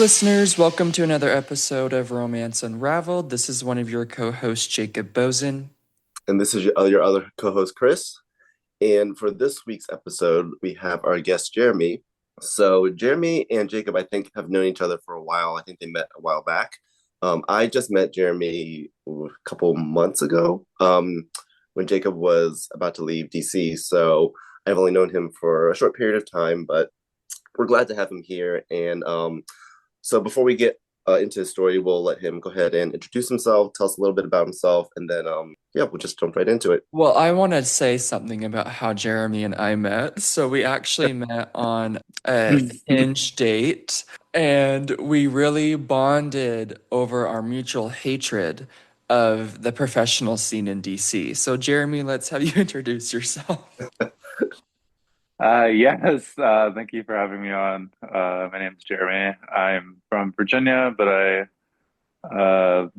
listeners. Welcome to another episode of Romance Unraveled. This is one of your co hosts, Jacob Bozen. And this is your other co-host, Chris. And for this week's episode, we have our guest, Jeremy. So Jeremy and Jacob, I think, have known each other for a while. I think they met a while back. I just met Jeremy a couple months ago when Jacob was about to leave DC. So I've only known him for a short period of time, but we're glad to have him here. And so before we get into his story, we'll let him go ahead and introduce himself, tell us a little bit about himself, and then yeah, we'll just jump right into it. Well, I want to say something about how Jeremy and I met. So, we actually met on a Hinge date, and we really bonded over our mutual hatred of the professional scene in DC. So, Jeremy, let's have you introduce yourself. Yes, thank you for having me on. My name is Jeremy. I'm from Virginia, but I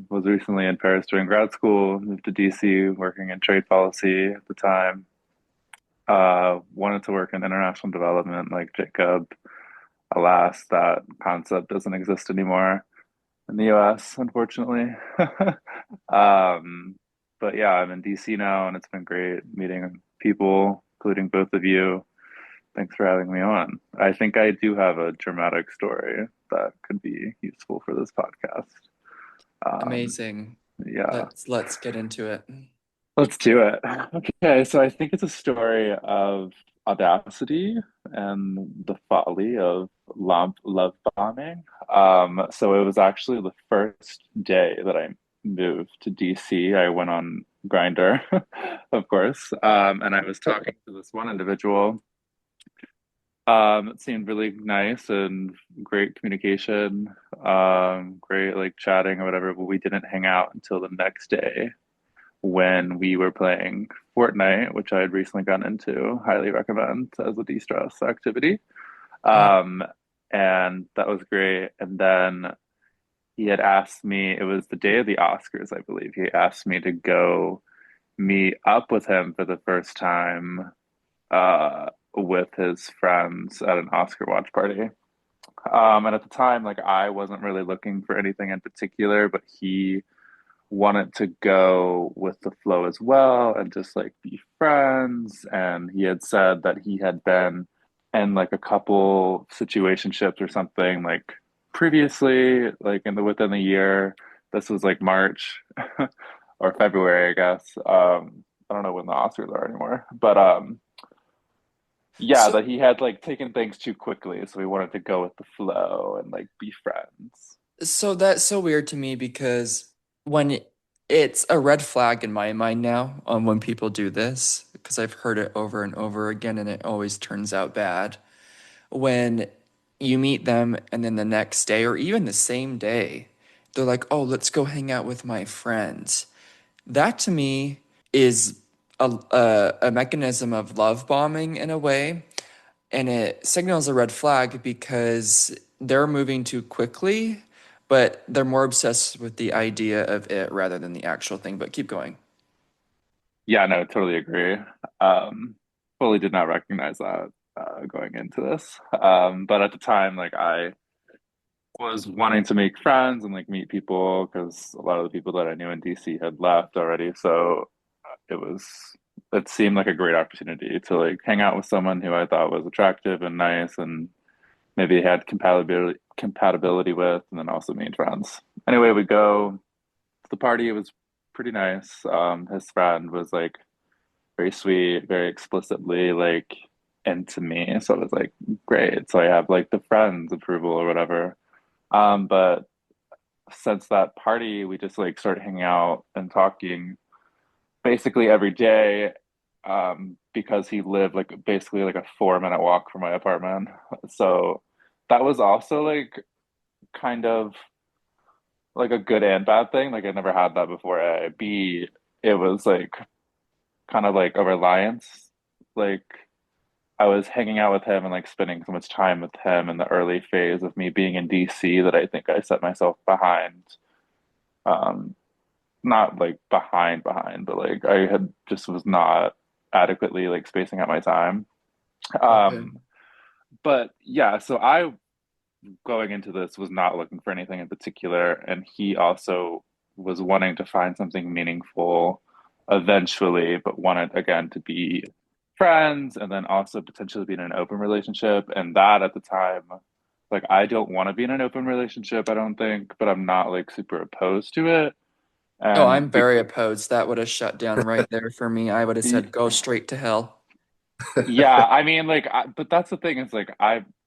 was recently in Paris doing grad school, moved to DC working in trade policy at the time. Wanted to work in international development like Jacob. Alas, that concept doesn't exist anymore in the US, unfortunately. Um, but yeah, I'm in DC now, and it's been great meeting people, including both of you. Thanks for having me on. I think I do have a dramatic story that could be useful for this podcast. Um, Amazing. yeah, Let's get into it. let's do it. Okay, so I think it's a story of audacity and the folly of love bombing. So it was actually the first day that I moved to DC. I went on Grindr, of course, and I was talking to this one individual. It seemed really nice and great communication, great like chatting or whatever, but we didn't hang out until the next day when we were playing Fortnite, which I had recently gotten into. Highly recommend as a de-stress activity. Oh, Um, and that was great. And then he had asked me, it was the day of the Oscars, I believe. He asked me to go meet up with him for the first time with his friends at an Oscar watch party. And at the time, like I wasn't really looking for anything in particular, but he wanted to go with the flow as well and just like be friends. And he had said that he had been in like a couple situationships or something like previously, like in the within the year. This was like March or February, I guess. I don't know when the Oscars are anymore, but yeah, so that he had like taken things too quickly, so he wanted to go with the flow and like be friends. So that's so weird to me because when it's a red flag in my mind now when people do this, because I've heard it over and over again and it always turns out bad. When you meet them and then the next day or even the same day, they're like, oh, let's go hang out with my friends. That to me is a mechanism of love bombing in a way, and it signals a red flag because they're moving too quickly, but they're more obsessed with the idea of it rather than the actual thing. But keep going. Yeah, no, totally agree. Um, Fully did not recognize that going into this. But at the time, like I was wanting to make friends and like meet people because a lot of the people that I knew in DC had left already. So it was it seemed like a great opportunity to like hang out with someone who I thought was attractive and nice and maybe had compatibility with, and then also made friends. Anyway, we go to the party. It was pretty nice. His friend was like very sweet, very explicitly like into me. So it was like great. So I have like the friends approval or whatever. But since that party, we just like started hanging out and talking basically every day. Because he lived like basically like a 4 minute walk from my apartment. So that was also like kind of like a good and bad thing. Like I never had that before. B, it was like kind of like a reliance. Like I was hanging out with him and like spending so much time with him in the early phase of me being in DC that I think I set myself behind. Um, Not like behind, but like I had just was not adequately like spacing out my time. Okay. Um, but yeah, so I going into this was not looking for anything in particular, and he also was wanting to find something meaningful eventually, but wanted again to be friends and then also potentially be in an open relationship. And that at the time, like I don't want to be in an open relationship, I don't think, but I'm not like super opposed to it. Oh, And I'm very opposed. That would have shut down right there for me. I would have said, go straight to hell. yeah, I mean, like, but that's the thing is like,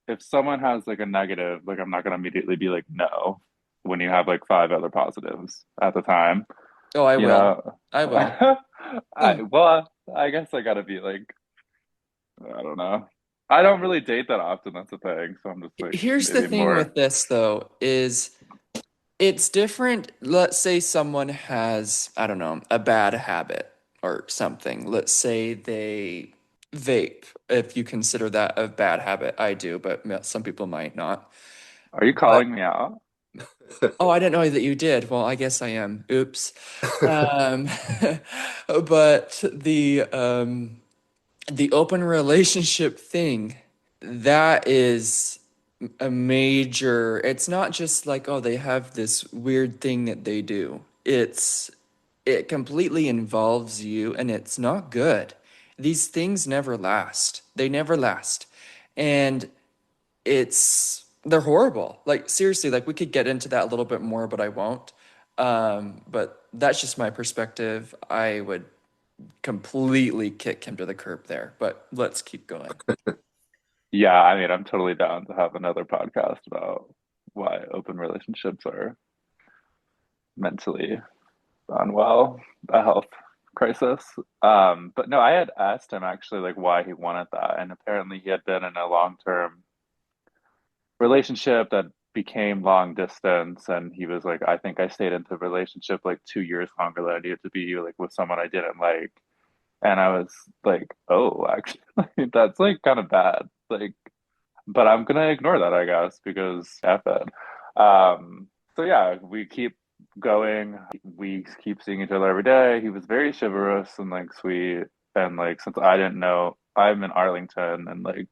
if someone has like a negative, like, I'm not gonna immediately be like, no, when you have like five other positives at the time, Oh, I you will. know. I will. I guess I gotta be like, I don't know. I don't really date that often, that's the thing. So I'm just like, Here's the maybe thing more. with this though, is it's different. Let's say someone has, I don't know, a bad habit or something. Let's say they vape, if you consider that a bad habit. I do, but some people might not. Are you But calling me out? oh, I didn't know that you did. Well, I guess I am. Oops. Um, but the open relationship thing, that is a major, it's not just like, oh, they have this weird thing that they do. It completely involves you and it's not good. These things never last. They never last. And they're horrible. Like seriously, like we could get into that a little bit more, but I won't. But that's just my perspective. I would completely kick him to the curb there, but let's keep going. Yeah, I mean, I'm totally down to have another podcast about why open relationships are mentally unwell, a health crisis. But no, I had asked him actually like why he wanted that, and apparently he had been in a long-term relationship that became long distance, and he was like, I think I stayed into a relationship like 2 years longer than I needed to be like with someone I didn't like. And I was like, oh, actually, that's like kind of bad. Like, but I'm gonna ignore that, I guess, because F it. So yeah, we keep going. We keep seeing each other every day. He was very chivalrous and like sweet. And like since I didn't know, I'm in Arlington and like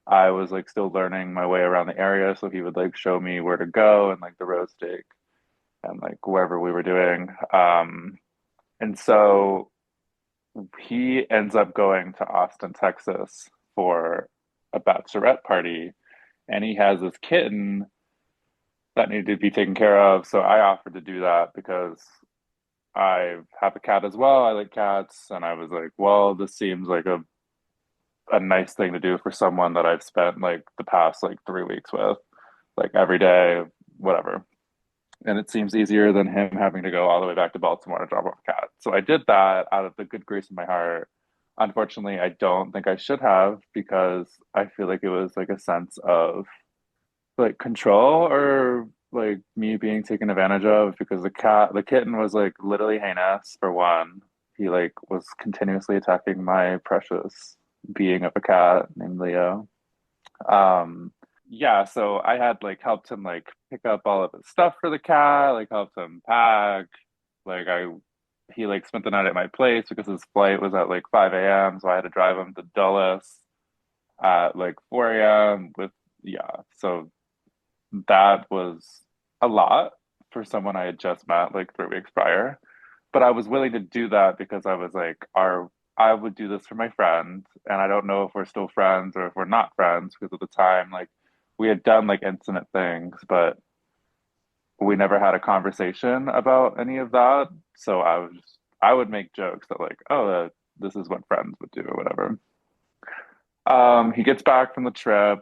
I was like still learning my way around the area, so he would like show me where to go and like the road stake and like wherever we were doing. And so he ends up going to Austin, Texas for a bachelorette party, and he has this kitten that needed to be taken care of. So I offered to do that because I have a cat as well. I like cats, and I was like, well, this seems like a nice thing to do for someone that I've spent like the past like 3 weeks with, like every day, whatever. And it seems easier than him having to go all the way back to Baltimore to drop off a cat. So I did that out of the good grace of my heart. Unfortunately, I don't think I should have because I feel like it was like a sense of like control or like me being taken advantage of because the kitten was like literally heinous for one. He like was continuously attacking my precious being of a cat named Leo. Um, yeah, so I had like helped him like pick up all of his stuff for the cat, like helped him pack. Like he like spent the night at my place because his flight was at like 5 a.m. So I had to drive him to Dulles at like 4 a.m. with yeah. So that was a lot for someone I had just met like 3 weeks prior. But I was willing to do that because I was like, I would do this for my friend, and I don't know if we're still friends or if we're not friends because at the time, like we had done like intimate things, but we never had a conversation about any of that. So I would make jokes that like, oh, this is what friends would do or whatever. He gets back from the trip.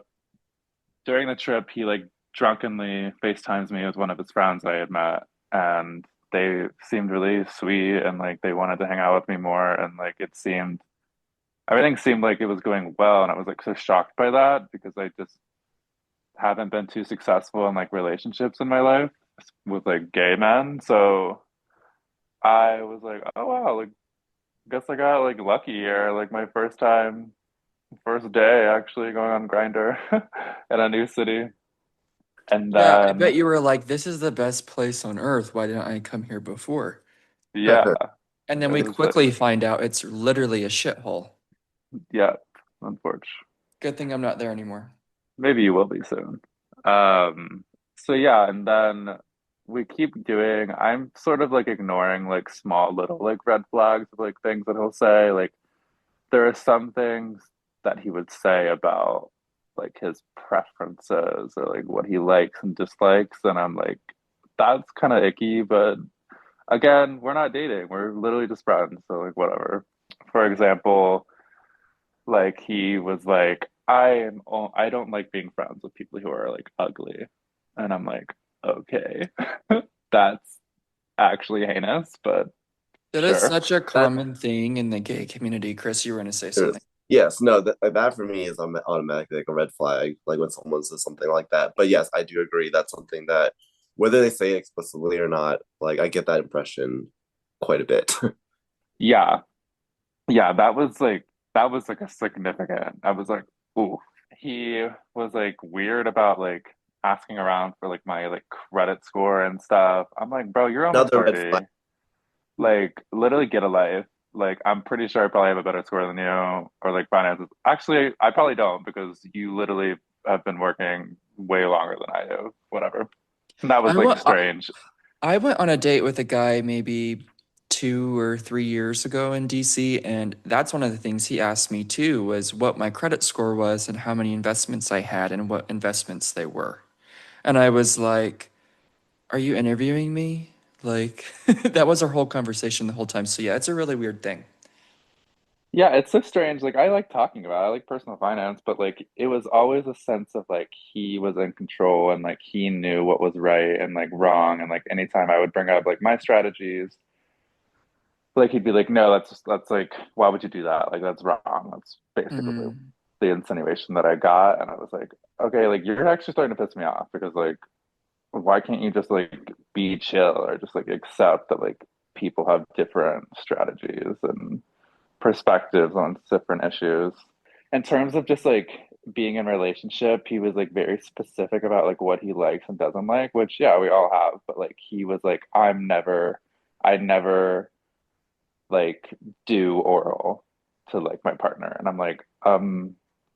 During the trip, he like drunkenly FaceTimes me with one of his friends I had met, and they seemed really sweet and like they wanted to hang out with me more, and like it seemed everything seemed like it was going well, and I was like so shocked by that because I just haven't been too successful in like relationships in my life with like gay men. So I was like, oh wow, like guess I got like lucky here. Like my first day actually going on Grinder in a new city. And Yeah, I bet then you were like, this is the best place on earth. Why didn't I come here before? yeah, And then it we was just quickly find out it's literally a shithole. yeah, unfortunately. Good thing I'm not there anymore. Maybe you will be soon. So yeah, and then we keep doing, I'm sort of like ignoring like small little like red flags of like things that he'll say. Like there are some things that he would say about like his preferences or like what he likes and dislikes, and I'm like, that's kind of icky, but again, we're not dating. We're literally just friends, so like whatever. For example, like he was like, I don't like being friends with people who are like ugly. And I'm like, okay, that's actually heinous, but That is sure. such a That common thing in the gay community. Chris, you were going to say is, something. yes, no, that for me is automatically like a red flag, like when someone says something like that. But yes, I do agree that's something that whether they say it explicitly or not, like I get that impression quite a bit. Yeah. Yeah, that was like a significant. I was like, ooh. He was like weird about like asking around for like my like credit score and stuff. I'm like, bro, you're almost Another red flag. 30. Like, literally get a life. Like, I'm pretty sure I probably have a better score than you, or like finances. Actually, I probably don't because you literally have been working way longer than I do. Whatever. And that was I like went, strange. I went on a date with a guy maybe 2 or 3 years ago in DC, and that's one of the things he asked me too was what my credit score was and how many investments I had and what investments they were. And I was like, "Are you interviewing me?" Like that was our whole conversation the whole time. So yeah, it's a really weird thing. Yeah, it's so strange. Like, I like talking about it. I like personal finance, but like, it was always a sense of like he was in control and like he knew what was right and like wrong. And like, anytime I would bring up like my strategies, like he'd be like, no, that's like, why would you do that? Like that's wrong. That's basically Mm, the insinuation that I got. And I was like, okay, like you're actually starting to piss me off because like why can't you just like be chill or just like accept that like people have different strategies and perspectives on different issues. In terms of just like being in a relationship, he was like very specific about like what he likes and doesn't like, which yeah, we all have, but like he was like, I never like do oral to like my partner. And I'm like,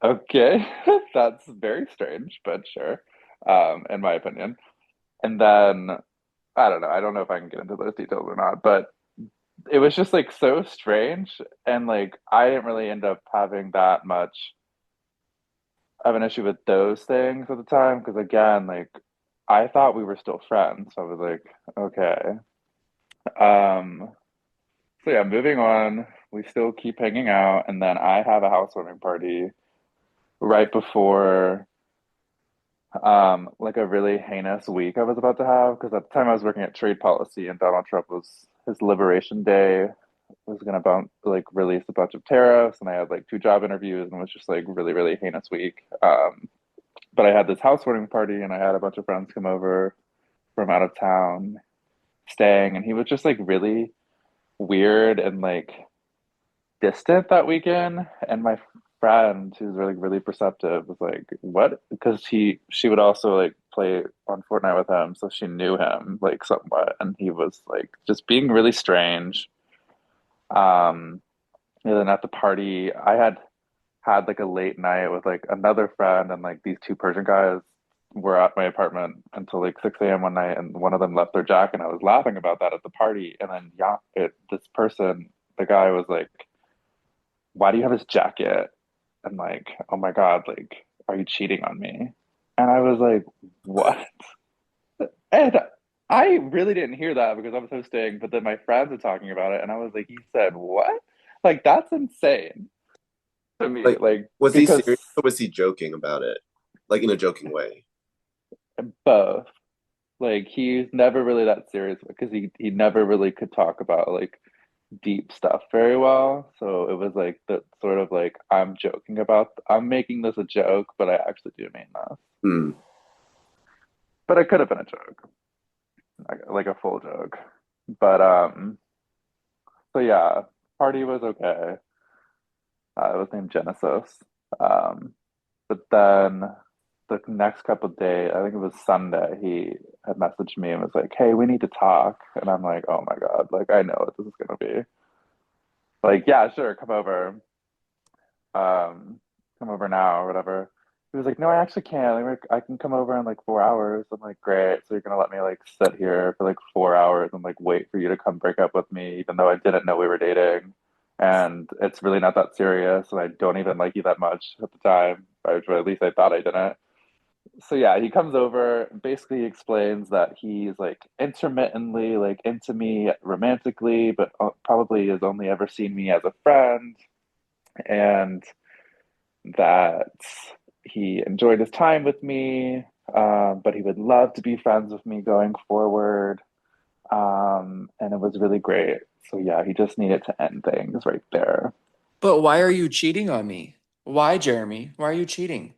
okay, that's very strange, but sure, in my opinion. And then I don't know, I don't know if I can get into those details or not, but it was just like so strange. And like I didn't really end up having that much of an issue with those things at the time because again, like I thought we were still friends. So I was like, okay. Um, So yeah, moving on. We still keep hanging out, and then I have a housewarming party right before like a really heinous week I was about to have because at the time I was working at trade policy and Donald Trump was his liberation day was gonna like release a bunch of tariffs and I had like two job interviews and it was just like really, really heinous week. But I had this housewarming party and I had a bunch of friends come over from out of town staying and he was just like really weird and like distant that weekend, and my friend, who's really perceptive, was like, "What?" Because she would also like play on Fortnite with him, so she knew him like somewhat, and he was like just being really strange. Um, and then at the party, I had like a late night with like another friend, and like these two Persian guys were at my apartment until like 6 a.m. one night, and one of them left their jacket, and I was laughing about that at the party, and then yeah, this person, the guy was like why do you have his jacket? And like, oh my God, like, are you cheating on me? And I was like, what? And I really didn't hear that because I was hosting, but then my friends were talking about it, and I was like, you said what? Like, that's insane to me. Like, Like, was he because serious or was he joking about it? Like in a joking way? both, like, he's never really that serious because he never really could talk about like deep stuff very well. So it was like the sort of like I'm making this a joke, but I actually do mean this. Hmm. But it could have been a joke, like a full joke. But so yeah, party was okay. It was named Genesis. Um, but then the next couple of days, I think it was Sunday, he had messaged me and was like, "Hey, we need to talk." And I'm like, "Oh my God, like I know what this is gonna be." Like, yeah, sure, um, come over now or whatever. He he was like, no, I actually can't. Like, I can come over in like 4 hours. I'm like, great. So you're gonna let me like sit here for like 4 hours and like wait for you to come break up with me, even though I didn't know we were dating. And it's really not that serious, and I don't even like you that much at the time, or at least I thought I didn't. So yeah, he comes over, basically explains that he's like intermittently like into me romantically, but probably has only ever seen me as a friend, and that he enjoyed his time with me, but he would love to be friends with me going forward. And it was really great. So yeah, he just needed to end things right there. But why are you cheating on me? Why, Jeremy? Why are you cheating?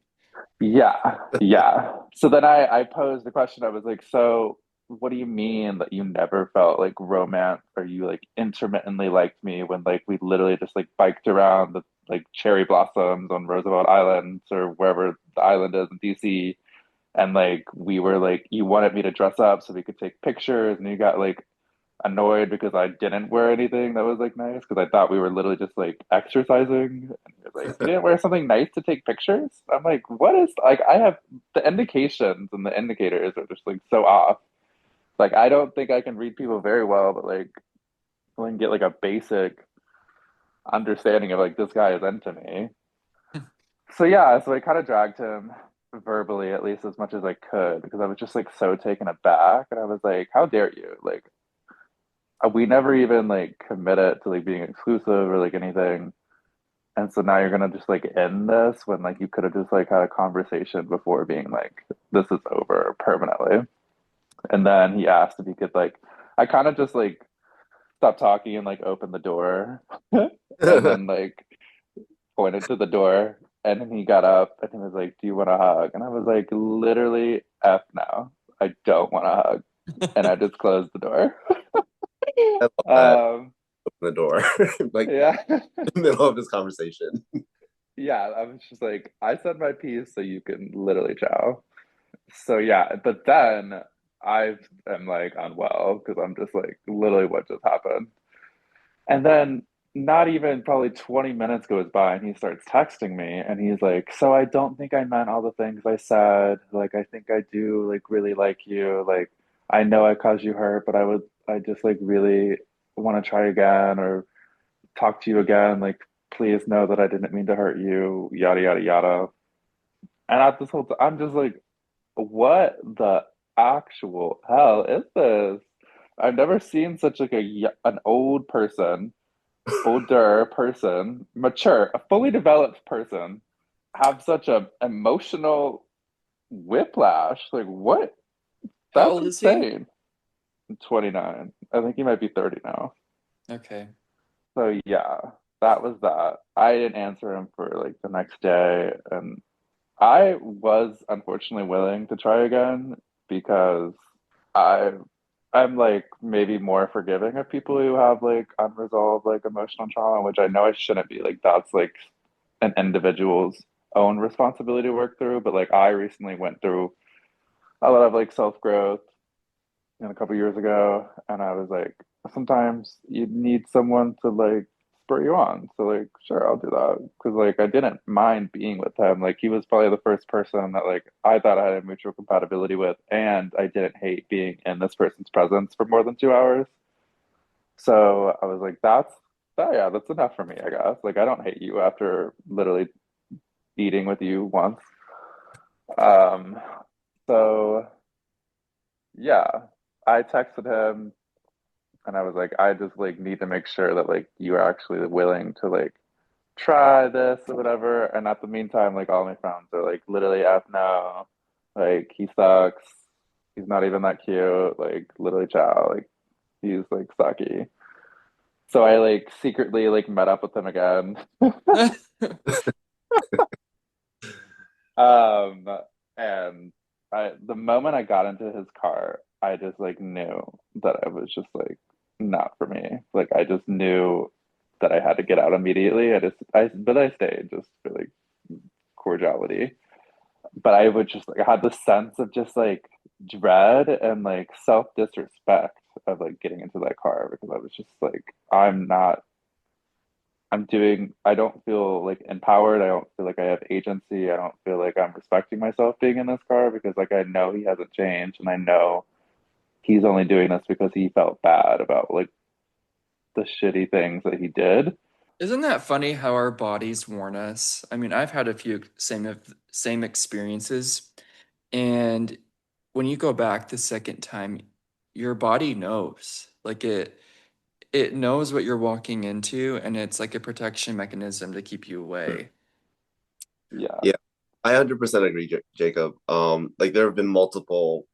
Yeah, yeah. So then I posed the question. I was like, so what do you mean that you never felt like romance, or you like intermittently liked me when like we literally just like biked around the like cherry blossoms on Roosevelt Island or wherever the island is in DC, and like we were like you wanted me to dress up so we could take pictures, and you got like annoyed because I didn't wear anything that was like nice because I thought we were literally just like exercising. And he was like, "You didn't wear something nice to take pictures?" I'm like, "What is like?" I have the indications and the indicators are just like so off. Like I don't think I can read people very well, but like I can get like a basic understanding of like this guy is into me. So yeah, so I kind of dragged him verbally at least as much as I could because I was just like so taken aback, and I was like, "How dare you?" Like we never even like committed to like being exclusive or like anything. And so now you're gonna just like end this when like you could have just like had a conversation before being like, this is over permanently. And then he asked if he could like I kind of just like stopped talking and like opened the door and then like pointed to the door, and then he got up and he was like, do you want a hug? And I was like, literally F no. I don't want a hug. And I just closed the door. I love that. um Open the door, like yeah. in the middle of this conversation. Yeah, I was just like, I said my piece, so you can literally chow. So yeah, but then I am like unwell because I'm just like, literally, what just happened? And then not even probably 20 minutes goes by and he starts texting me and he's like, so I don't think I meant all the things I said. Like, I think I do like really like you. Like, I know I caused you hurt, but I just like really want to try again or talk to you again. Like, please know that I didn't mean to hurt you, yada, yada, yada. And at this whole time, I'm just like, what the actual hell is this? I've never seen such like an old person, older person, mature, a fully developed person have such a emotional whiplash. Like what? How That's old is he? insane. 29. I think he might be 30 now. Okay. So yeah, that was that. I didn't answer him for like the next day, and I was unfortunately willing to try again because I I'm like maybe more forgiving of people who have like unresolved like emotional trauma, which I know I shouldn't be. Like that's like an individual's own responsibility to work through. But like I recently went through a lot of like self-growth a couple years ago, and I was like, sometimes you need someone to like spur you on. So like, sure, I'll do that because like I didn't mind being with him. Like he was probably the first person that like I thought I had a mutual compatibility with, and I didn't hate being in this person's presence for more than 2 hours. So I was like, yeah, that's enough for me, I guess. Like I don't hate you after literally eating with you once. Um, so yeah, I texted him and I was like, I just like need to make sure that like you're actually willing to like try this or whatever. And at the meantime, like all my friends are like literally F no, like he sucks. He's not even that cute. Like literally chow. Like he's like sucky. So I like secretly like met up with him again. Um and I the moment I got into his car, I just like knew that it was just like not for me. Like I just knew that I had to get out immediately. But I stayed just for like cordiality. But I would just like I had this sense of just like dread and like self-disrespect of like getting into that car because I was just like, I'm not I don't feel like empowered. I don't feel like I have agency. I don't feel like I'm respecting myself being in this car because like I know he hasn't changed and I know he's only doing this because he felt bad about like the shitty things that he did. Isn't that funny how our bodies warn us? I mean, I've had a few same experiences, and when you go back the second time, your body knows. Like it knows what you're walking into, and it's like a protection mechanism to keep you away. Yeah. Yeah, I 100% agree, Jacob. Like there have been multiple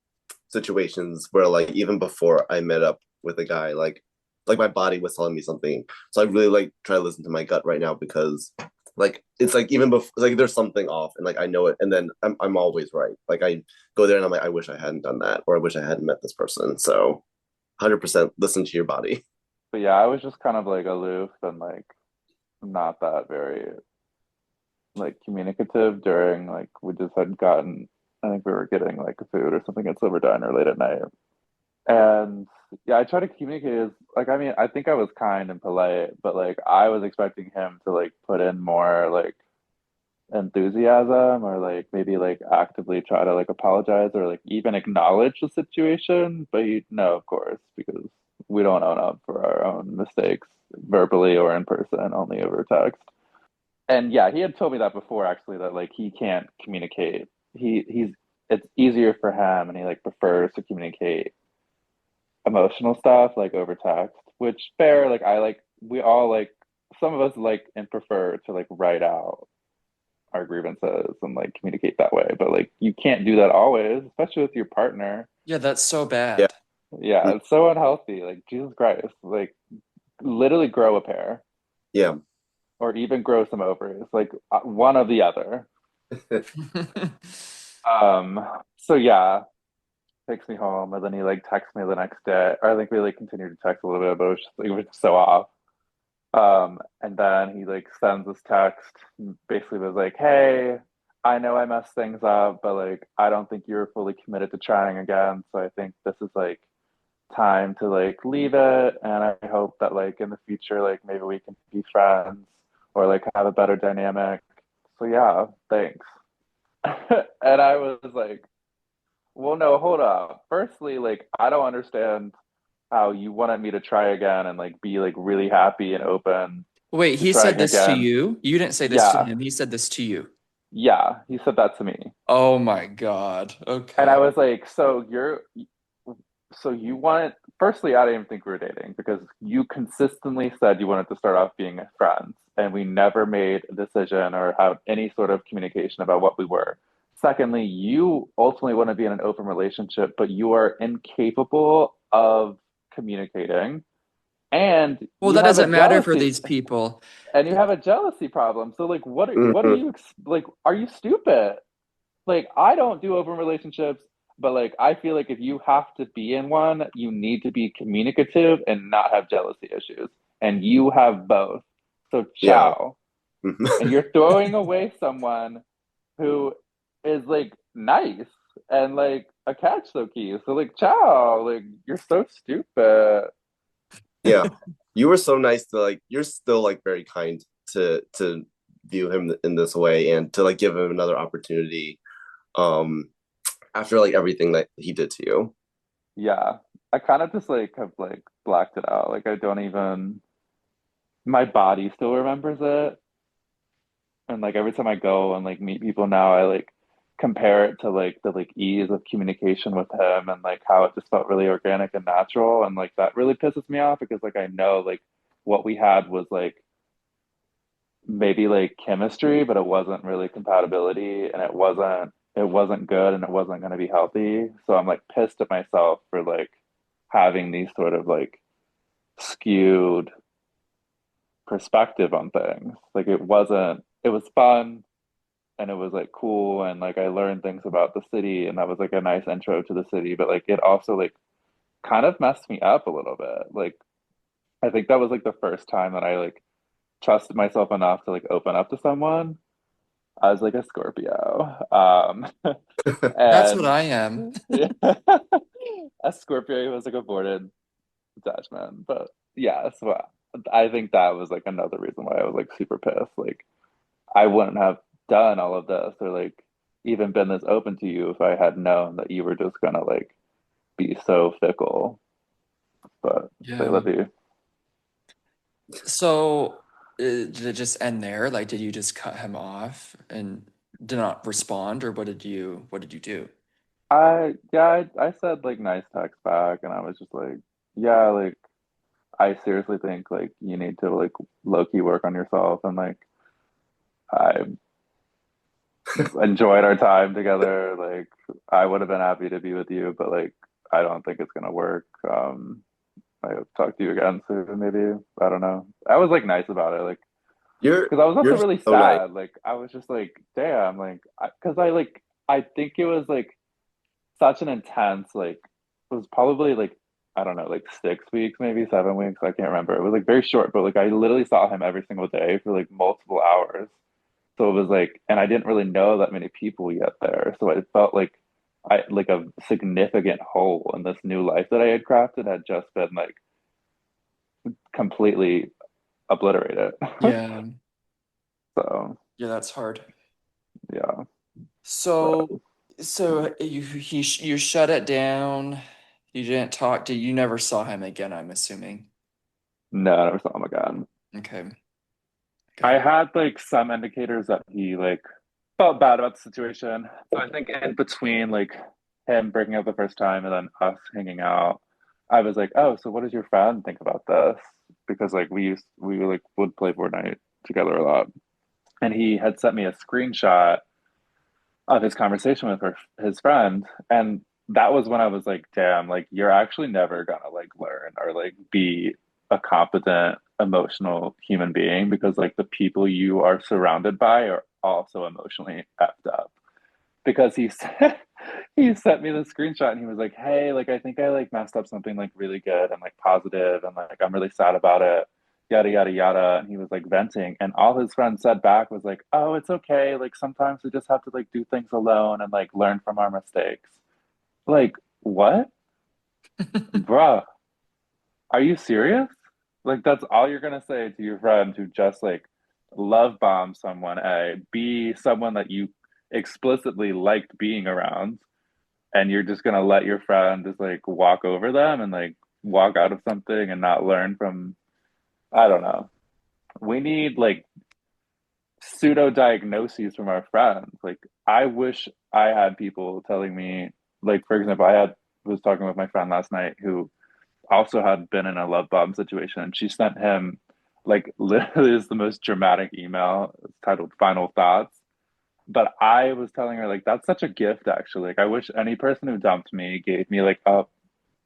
situations where like even before I met up with a guy, like my body was telling me something. So I really like try to listen to my gut right now because like it's like even before like there's something off and like I know it and then I'm always right. Like I go there and I'm like, I wish I hadn't done that or I wish I hadn't met this person. So 100% listen to your body. But yeah, I was just kind of like aloof and like not that very like communicative during like we just had gotten I think we were getting like food or something at Silver Diner late at night. And yeah, I try to communicate as like I mean, I think I was kind and polite, but like I was expecting him to like put in more like enthusiasm or like maybe like actively try to like apologize or like even acknowledge the situation. But you know, of course, because we don't own up for our own mistakes verbally or in person, only over text. And yeah, he had told me that before actually that like he can't communicate. He's it's easier for him and he like prefers to communicate emotional stuff like over text, which fair, like I like we all like some of us like and prefer to like write out our grievances and like communicate that way. But like you can't do that always, especially with your partner. Yeah, that's so Yeah. bad. Yeah, it's so unhealthy. Like Jesus Christ, like literally grow a pair Yeah. or even grow some ovaries, like one of the other. Um, so yeah, takes me home and then he like texts me the next day. Or I think we like continued to text a little bit, but it was just so off. And then he like sends this text, basically was like, "Hey, I know I messed things up, but like I don't think you're fully committed to trying again. So I think this is like time to like leave it. And I hope that like in the future, like maybe we can be friends or like have a better dynamic. So yeah, thanks." And I was like, well, no, hold up. Firstly, like I don't understand how you wanted me to try again and like be like really happy and open Wait, to he said trying this to again. you? You didn't say this to Yeah, him. He said this to you. yeah, he said that to me. Oh my God. And I Okay. was like, so you wanted, firstly, I didn't even think we were dating because you consistently said you wanted to start off being friends, and we never made a decision or had any sort of communication about what we were. Secondly, you ultimately want to be in an open relationship, but you are incapable of communicating, and Well, you that have a doesn't matter for jealousy these people. and you have a jealousy problem. So like what are Mhm. you like are you stupid? Like I don't do open relationships, but like I feel like if you have to be in one, you need to be communicative and not have jealousy issues. And you have both. So Yeah. ciao. And Mhm. you're throwing away someone who is like nice and like a catch so key. So like ciao. Like you're so stupid. Yeah. You were so nice to like you're still like very kind to view him in this way and to like give him another opportunity um after like everything that he did to you. Yeah. I kind of just like have like blacked it out. Like I don't even my body still remembers it. And like every time I go and like meet people now, I like compare it to like the like ease of communication with him and like how it just felt really organic and natural. And like that really pisses me off because like I know like what we had was like maybe like chemistry, but it wasn't really compatibility and it wasn't good and it wasn't going to be healthy. So I'm like pissed at myself for like having these sort of like skewed perspective on things. Like it was fun and it was like cool and like I learned things about the city and that was like a nice intro to the city, but like it also like kind of messed me up a little bit. Like I think that was like the first time that I like trusted myself enough to like open up to someone. I was like a Scorpio. That's what And I am. yeah, a Scorpio was like aborted attachment. But yeah, so I think that was like another reason why I was like super pissed. Like I wouldn't have done all of this or like even been this open to you if I had known that you were just gonna like be so fickle. But say Yeah. Livy. So, did it just end there? Like, did you just cut him off and did not respond, or what did you do? I said like nice text back and I was just like, yeah, like I seriously think like you need to like low key work on yourself and like I enjoyed our time together. Like I would have been happy to be with you, but like I don't think it's gonna work. I'll talk to you again soon, maybe. I don't know. I was like nice about it, like You're because I was also you're really so nice. sad. Like I was just like, damn, like because I like I think it was like such an intense like it was probably like I don't know, like 6 weeks, maybe 7 weeks. I can't remember. It was like very short, but like I literally saw him every single day for like multiple hours. So it was like, and I didn't really know that many people yet there. So it felt like I like a significant hole in this new life that I had crafted had just been like completely obliterated. Yeah. So Yeah, that's hard. yeah, but So, you shut it down. You didn't talk to. You never saw him again, I'm assuming. no, I never saw him again. Okay. I Okay. had like some indicators that he like felt bad about the situation. So I think in between like him breaking up the first time and then us hanging out, I was like, oh, so what does your friend think about this? Because like we like would play Fortnite together a lot. And he had sent me a screenshot of his conversation with his friend. And that was when I was like, damn, like you're actually never gonna like learn or like be a competent emotional human being because like the people you are surrounded by are also emotionally effed up. Because he said he sent me the screenshot and he was like, hey, like I think I like messed up something like really good and like positive and like I'm really sad about it, yada yada yada. And he was like venting and all his friends said back was like, oh, it's okay, like sometimes we just have to like do things alone and like learn from our mistakes. Like what, bruh, are you serious? Like that's all you're gonna say to your friend who just like love bomb someone, A, B, someone that you explicitly liked being around, and you're just gonna let your friend just like walk over them and like walk out of something and not learn from, I don't know. We need like pseudo diagnoses from our friends. Like I wish I had people telling me, like for example, I had was talking with my friend last night who also had been in a love bomb situation and she sent him like literally is the most dramatic email. It's titled Final Thoughts. But I was telling her like that's such a gift actually. Like I wish any person who dumped me gave me like a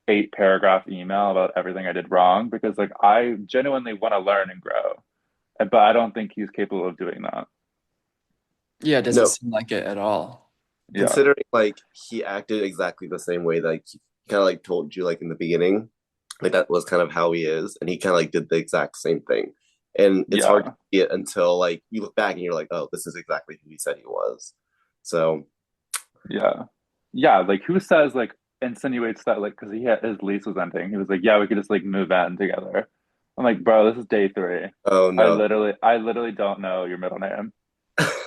8 paragraph email about everything I did wrong because like I genuinely want to learn and grow. But I don't think he's capable of doing that. Yeah, it doesn't No, seem like it at all. Yeah. considering like he acted exactly the same way, like he kind of like told you like in the beginning, like that was kind of how he is, and he kind of like did the exact same thing. And it's hard to Yeah. see it until like you look back and you're like, oh, this is exactly who he said he was. So Yeah. Yeah. Like who says like insinuates that like because he had his lease was ending. He was like, yeah, we could just like move in together. I'm like, bro, this is day 3. oh no, I literally don't know your middle name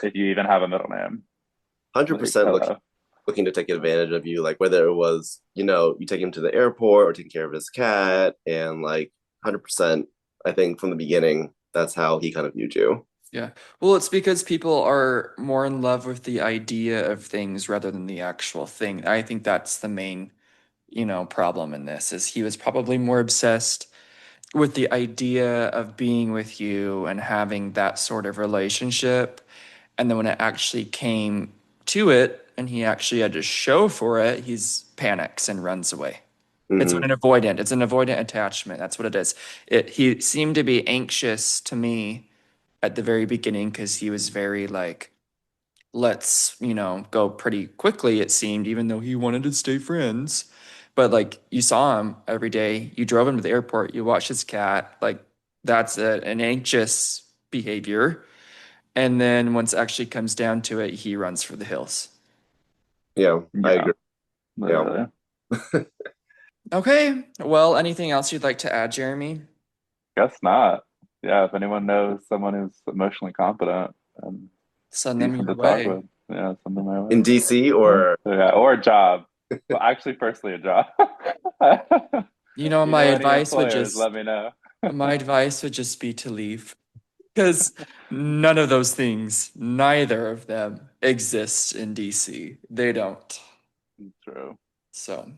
if you even have a middle name. Like, 100% hello. looking to take advantage of you, like whether it was, you take him to the airport or taking care of his cat, and like 100%, I think from the beginning, that's how he kind of viewed you. Yeah. Well, it's because people are more in love with the idea of things rather than the actual thing. I think that's the main, problem in this is he was probably more obsessed with the idea of being with you and having that sort of relationship. And then when it actually came to it and he actually had to show for it, he's panics and runs away. It's Hmm. It's an avoidant attachment. That's what it is. He seemed to be anxious to me at the very beginning because he was very like, let's, go pretty quickly, it seemed, even though he wanted to stay friends. But like you saw him every day, you drove him to the airport, you watched his cat, like that's an anxious behavior. And then once it actually comes down to it, he runs for the hills. Yeah, I Yeah, agree. Yeah. literally. Okay. Well, anything else you'd like to add, Jeremy? Guess not. Yeah, if anyone knows someone who's emotionally competent and Send them decent your to talk way. with, yeah, send them my way. In DC Yeah, or yeah, or a job. Well, actually, firstly, a job. You know, You know any employers, let me know. my advice would just be to leave because none of those things, neither of them exist in DC. They don't. True. So,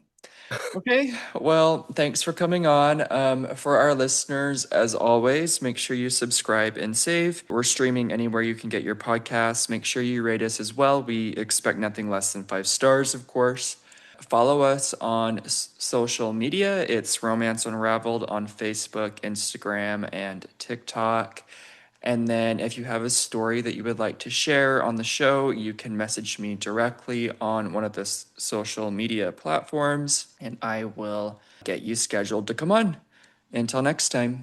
okay. Well, thanks for coming on. For our listeners, as always, make sure you subscribe and save. We're streaming anywhere you can get your podcasts. Make sure you rate us as well. We expect nothing less than 5 stars, of course. Follow us on social media. It's Romance Unraveled on Facebook, Instagram, and TikTok. And then if you have a story that you would like to share on the show, you can message me directly on one of the social media platforms, and I will get you scheduled to come on. Until next time.